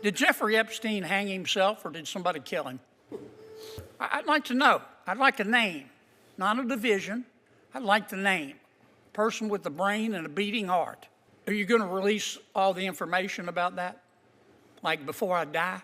Did Jeffrey Epstein hang himself or did somebody kill him? I'd like to know. I'd like a name, not a division. I'd like the name. Person with a brain and a beating heart. Are you going to release all the information about that? Like before I die?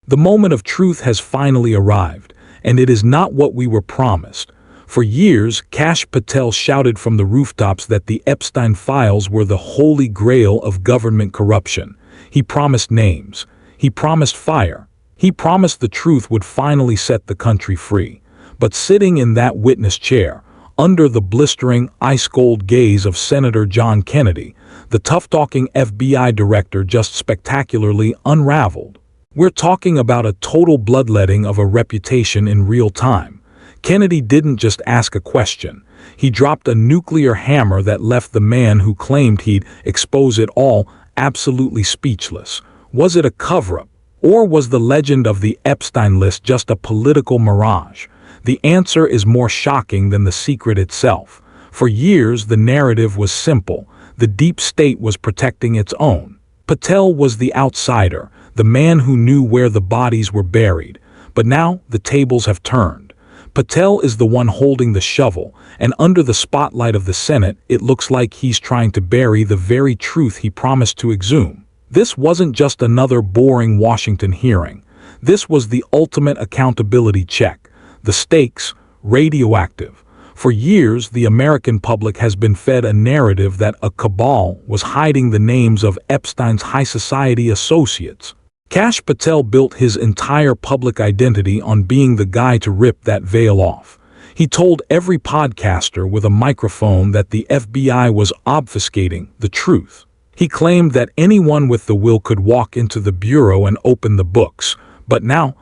The moment of truth has finally arrived, and it is not what we were promised. For years, Kash Patel shouted from the rooftops that the Epstein Files were the holy grail of government corruption. He promised names. He promised fire. He promised the truth would finally set the country free. But sitting in that witness chair, under the blistering, ice-cold gaze of Senator John Kennedy, the tough-talking FBI director just spectacularly unraveled. We're talking about a total bloodletting of a reputation in real time. Kennedy didn't just ask a question. He dropped a nuclear hammer that left the man who claimed he'd expose it all absolutely speechless. Was it a cover-up? Or was the legend of the Epstein list just a political mirage? The answer is more shocking than the secret itself. For years, the narrative was simple. The deep state was protecting its own. Patel was the outsider, the man who knew where the bodies were buried. But now, the tables have turned. Patel is the one holding the shovel, and under the spotlight of the Senate, it looks like he's trying to bury the very truth he promised to exhume. This wasn't just another boring Washington hearing. This was the ultimate accountability check. The stakes, radioactive. For years, the American public has been fed a narrative that a cabal was hiding the names of Epstein's high society associates. Kash Patel built his entire public identity on being the guy to rip that veil off. He told every podcaster with a microphone that the FBI was obfuscating the truth. He claimed that anyone with the will could walk into the bureau and open the books. But now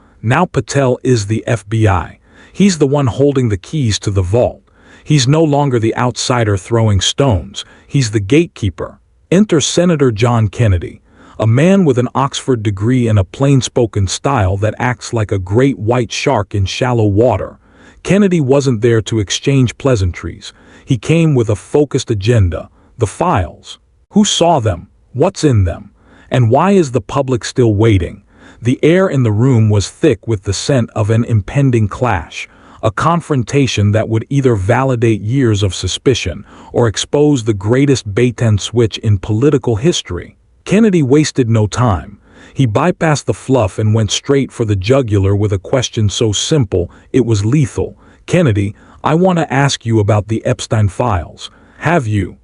Patel is the FBI. He's the one holding the keys to the vault. He's no longer the outsider throwing stones. He's the gatekeeper. Enter Senator John Kennedy, a man with an Oxford degree and a plain-spoken style that acts like a great white shark in shallow water. Kennedy wasn't there to exchange pleasantries. He came with a focused agenda, the files. Who saw them? What's in them? And why is the public still waiting? The air in the room was thick with the scent of an impending clash, a confrontation that would either validate years of suspicion or expose the greatest bait-and-switch in political history. Kennedy wasted no time. He bypassed the fluff and went straight for the jugular with a question so simple it was lethal. Kennedy, I want to ask you about the Epstein Files. Have you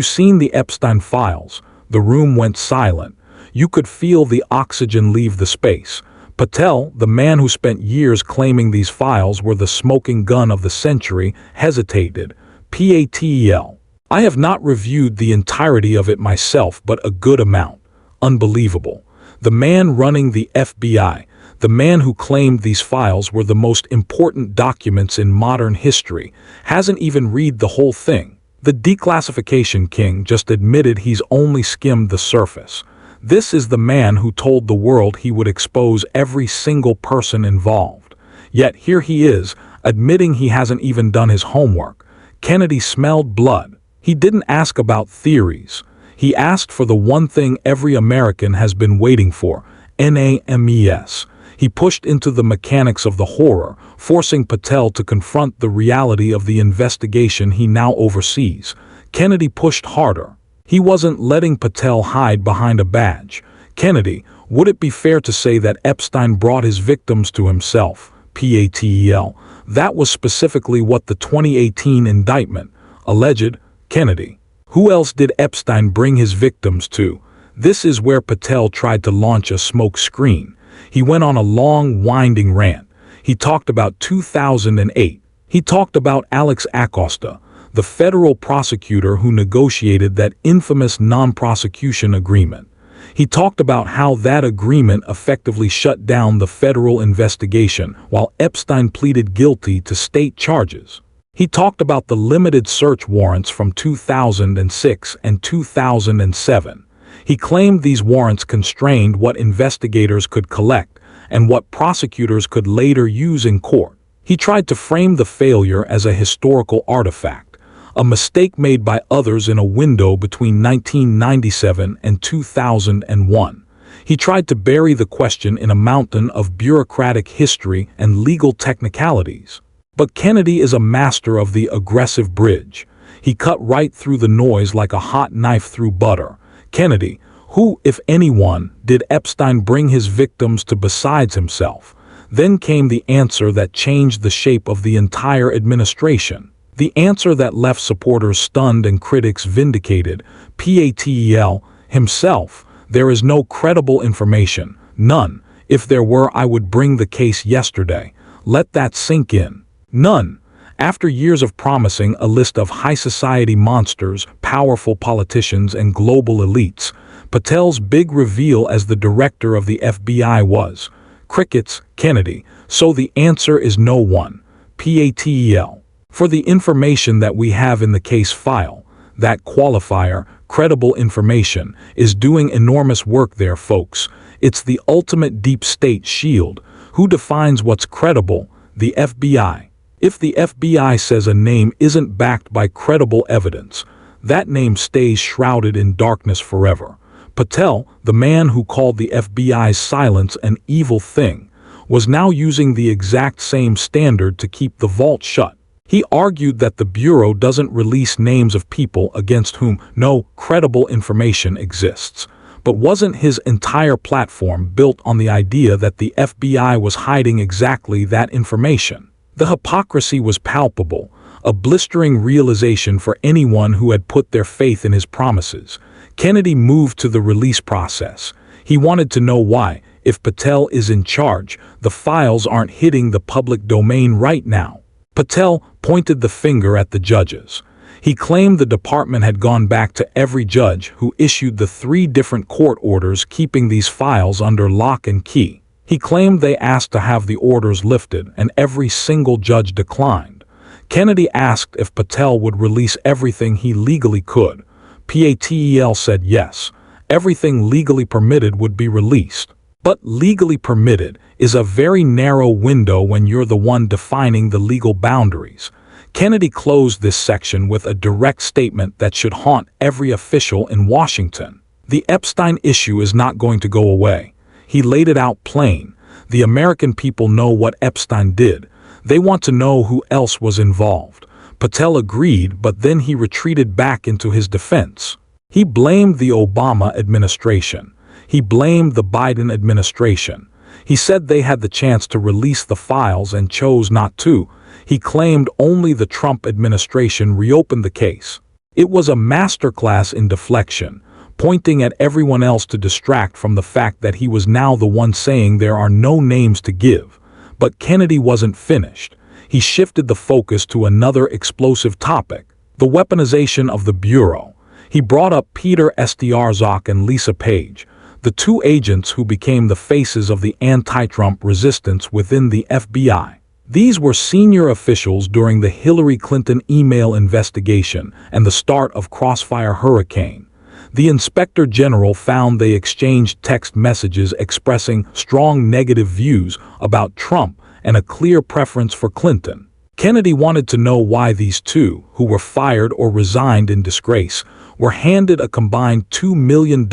seen the Epstein Files? The room went silent. You could feel the oxygen leave the space. Patel, the man who spent years claiming these files were the smoking gun of the century, hesitated. Patel. I have not reviewed the entirety of it myself, but a good amount. Unbelievable. The man running the FBI, the man who claimed these files were the most important documents in modern history, hasn't even read the whole thing. The declassification king just admitted he's only skimmed the surface. This is the man who told the world he would expose every single person involved. Yet here he is, admitting he hasn't even done his homework. Kennedy smelled blood. He didn't ask about theories. He asked for the one thing every American has been waiting for, names. He pushed into the mechanics of the horror, forcing Patel to confront the reality of the investigation he now oversees. Kennedy pushed harder. He wasn't letting Patel hide behind a badge. Kennedy, would it be fair to say that Epstein brought his victims to himself? Patel. That was specifically what the 2018 indictment alleged. Kennedy. Who else did Epstein bring his victims to? This is where Patel tried to launch a smoke screen. He went on a long, winding rant. He talked about 2008. He talked about Alex Acosta, the federal prosecutor who negotiated that infamous non-prosecution agreement. He talked about how that agreement effectively shut down the federal investigation while Epstein pleaded guilty to state charges. He talked about the limited search warrants from 2006 and 2007. He claimed these warrants constrained what investigators could collect and what prosecutors could later use in court. He tried to frame the failure as a historical artifact, a mistake made by others in a window between 1997 and 2001. He tried to bury the question in a mountain of bureaucratic history and legal technicalities. But Kennedy is a master of the aggressive bridge. He cut right through the noise like a hot knife through butter. Kennedy, who, if anyone, did Epstein bring his victims to besides himself? Then came the answer that changed the shape of the entire administration. The answer that left supporters stunned and critics vindicated. Patel himself. There is no credible information. None. If there were, I would bring the case yesterday. Let that sink in. None. After years of promising a list of high society monsters, powerful politicians, and global elites, Patel's big reveal as the director of the FBI was crickets. Kennedy. So the answer is no one. Patel. For the information that we have in the case file, that qualifier, credible information, is doing enormous work there, folks. It's the ultimate deep state shield. Who defines what's credible? The FBI. If the FBI says a name isn't backed by credible evidence, that name stays shrouded in darkness forever. Patel, the man who called the FBI's silence an evil thing, was now using the exact same standard to keep the vault shut. He argued that the Bureau doesn't release names of people against whom no credible information exists. But wasn't his entire platform built on the idea that the FBI was hiding exactly that information? The hypocrisy was palpable, a blistering realization for anyone who had put their faith in his promises. Kennedy moved to the release process. He wanted to know why, if Patel is in charge, the files aren't hitting the public domain right now. Patel pointed the finger at the judges. He claimed the department had gone back to every judge who issued the 3 different court orders keeping these files under lock and key. He claimed they asked to have the orders lifted, and every single judge declined. Kennedy asked if Patel would release everything he legally could. Patel said yes. Everything legally permitted would be released. But legally permitted is a very narrow window when you're the one defining the legal boundaries. Kennedy closed this section with a direct statement that should haunt every official in Washington. The Epstein issue is not going to go away. He laid it out plain. The American people know what Epstein did. They want to know who else was involved. Patel agreed, but then he retreated back into his defense. He blamed the Obama administration. He blamed the Biden administration. He said they had the chance to release the files and chose not to. He claimed only the Trump administration reopened the case. It was a masterclass in deflection, pointing at everyone else to distract from the fact that he was now the one saying there are no names to give. But Kennedy wasn't finished. He shifted the focus to another explosive topic, the weaponization of the Bureau. He brought up Peter Estiarzak and Lisa Page, the 2 agents who became the faces of the anti-Trump resistance within the FBI. These were senior officials during the Hillary Clinton email investigation and the start of Crossfire Hurricane. The Inspector General found they exchanged text messages expressing strong negative views about Trump and a clear preference for Clinton. Kennedy wanted to know why these 2, who were fired or resigned in disgrace, were handed a combined $2 million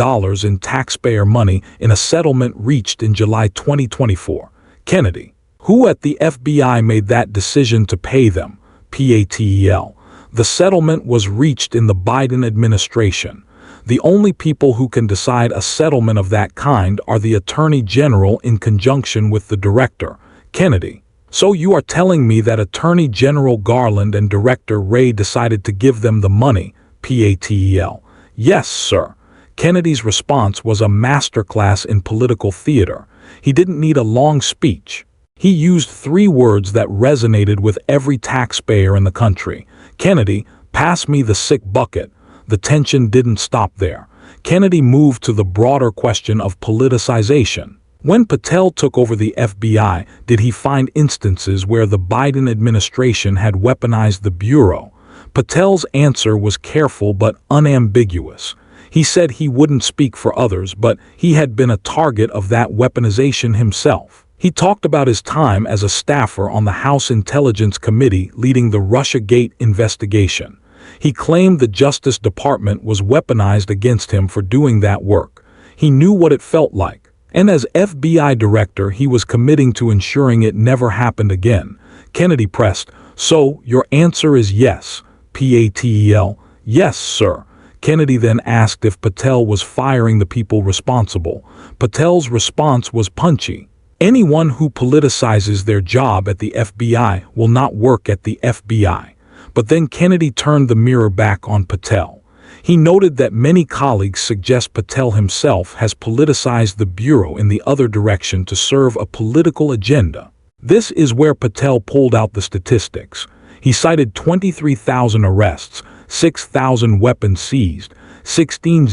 in taxpayer money in a settlement reached in July 2024. Kennedy, who at the FBI made that decision to pay them? Patel. The settlement was reached in the Biden administration. The only people who can decide a settlement of that kind are the Attorney General in conjunction with the Director. Kennedy. So you are telling me that Attorney General Garland and Director Wray decided to give them the money? Patel. Yes, sir. Kennedy's response was a masterclass in political theater. He didn't need a long speech. He used 3 words that resonated with every taxpayer in the country. Kennedy, pass me the sick bucket. The tension didn't stop there. Kennedy moved to the broader question of politicization. When Patel took over the FBI, did he find instances where the Biden administration had weaponized the Bureau? Patel's answer was careful but unambiguous. He said he wouldn't speak for others, but he had been a target of that weaponization himself. He talked about his time as a staffer on the House Intelligence Committee leading the Russiagate investigation. He claimed the Justice Department was weaponized against him for doing that work. He knew what it felt like. And as FBI director, he was committing to ensuring it never happened again. Kennedy pressed, "So, your answer is yes, Patel?" "Yes, sir." Kennedy then asked if Patel was firing the people responsible. Patel's response was punchy. "Anyone who politicizes their job at the FBI will not work at the FBI." But then Kennedy turned the mirror back on Patel. He noted that many colleagues suggest Patel himself has politicized the Bureau in the other direction to serve a political agenda. This is where Patel pulled out the statistics. He cited 23,000 arrests, 6,000 weapons seized, 16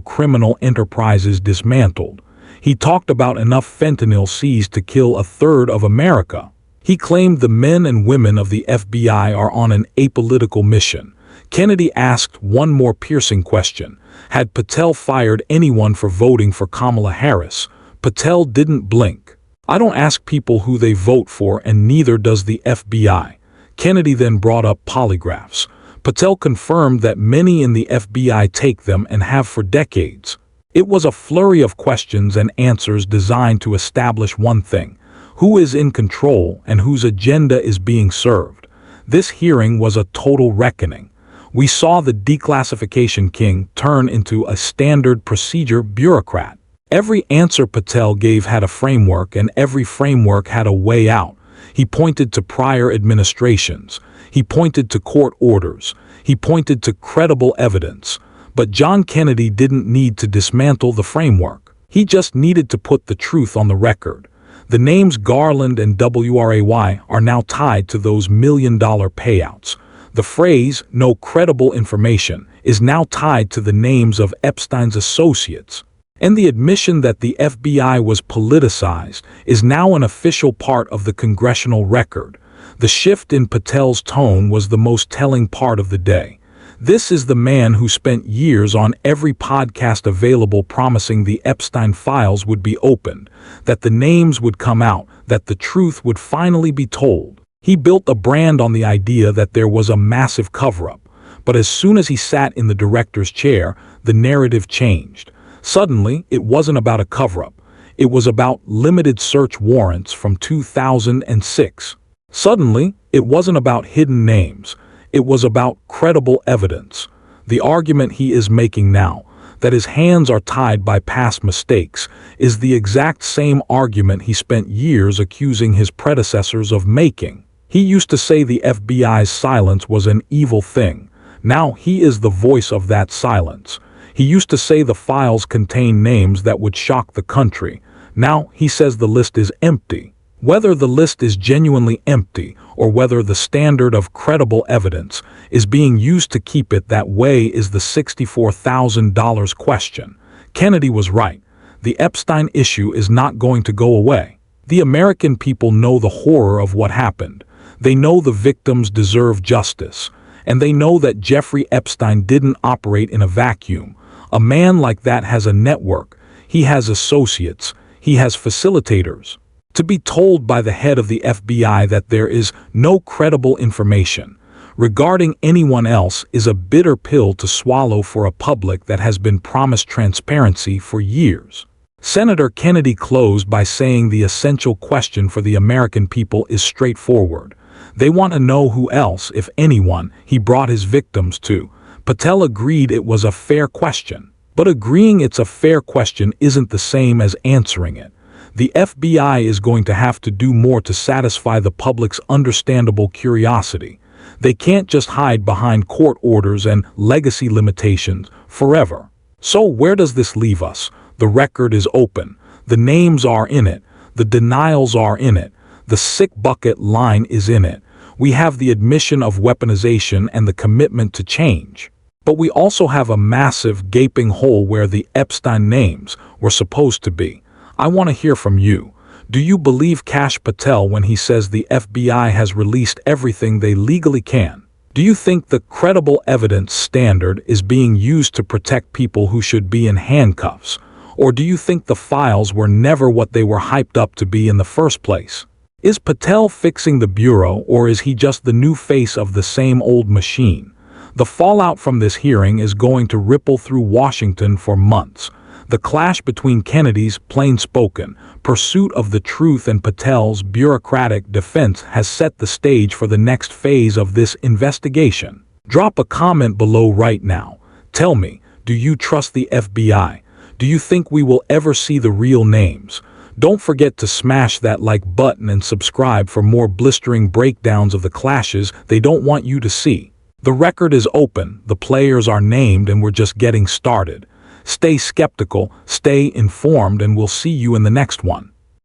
criminal enterprises dismantled. He talked about enough fentanyl seized to kill a third of America. He claimed the men and women of the FBI are on an apolitical mission. Kennedy asked one more piercing question. Had Patel fired anyone for voting for Kamala Harris? Patel didn't blink. "I don't ask people who they vote for, and neither does the FBI." Kennedy then brought up polygraphs. Patel confirmed that many in the FBI take them and have for decades. It was a flurry of questions and answers designed to establish one thing: who is in control and whose agenda is being served. This hearing was a total reckoning. We saw the declassification king turn into a standard procedure bureaucrat. Every answer Patel gave had a framework, and every framework had a way out. He pointed to prior administrations. He pointed to court orders. He pointed to credible evidence. But John Kennedy didn't need to dismantle the framework. He just needed to put the truth on the record. The names Garland and WRAY are now tied to those million-dollar payouts. The phrase, "no credible information," is now tied to the names of Epstein's associates. And the admission that the FBI was politicized is now an official part of the congressional record. The shift in Patel's tone was the most telling part of the day. This is the man who spent years on every podcast available promising the Epstein Files would be opened, that the names would come out, that the truth would finally be told. He built a brand on the idea that there was a massive cover-up. But as soon as he sat in the director's chair, the narrative changed. Suddenly, it wasn't about a cover-up. It was about limited search warrants from 2006. Suddenly, it wasn't about hidden names. It was about credible evidence. The argument he is making now, that his hands are tied by past mistakes, is the exact same argument he spent years accusing his predecessors of making. He used to say the FBI's silence was an evil thing. Now he is the voice of that silence. He used to say the files contain names that would shock the country. Now he says the list is empty. Whether the list is genuinely empty or whether the standard of credible evidence is being used to keep it that way is the $64,000 question. Kennedy was right. The Epstein issue is not going to go away. The American people know the horror of what happened. They know the victims deserve justice. And they know that Jeffrey Epstein didn't operate in a vacuum. A man like that has a network. He has associates. He has facilitators. To be told by the head of the FBI that there is no credible information regarding anyone else is a bitter pill to swallow for a public that has been promised transparency for years. Senator Kennedy closed by saying the essential question for the American people is straightforward. They want to know who else, if anyone, he brought his victims to. Patel agreed it was a fair question. But agreeing it's a fair question isn't the same as answering it. The FBI is going to have to do more to satisfy the public's understandable curiosity. They can't just hide behind court orders and legacy limitations forever. So where does this leave us? The record is open. The names are in it. The denials are in it. The sick bucket line is in it. We have the admission of weaponization and the commitment to change. But we also have a massive gaping hole where the Epstein names were supposed to be. I want to hear from you. Do you believe Kash Patel when he says the FBI has released everything they legally can? Do you think the credible evidence standard is being used to protect people who should be in handcuffs? Or do you think the files were never what they were hyped up to be in the first place? Is Patel fixing the Bureau, or is he just the new face of the same old machine? The fallout from this hearing is going to ripple through Washington for months. The clash between Kennedy's plain-spoken pursuit of the truth and Patel's bureaucratic defense has set the stage for the next phase of this investigation. Drop a comment below right now. Tell me, do you trust the FBI? Do you think we will ever see the real names? Don't forget to smash that like button and subscribe for more blistering breakdowns of the clashes they don't want you to see. The record is open, the players are named, and we're just getting started. Stay skeptical, stay informed, and we'll see you in the next one.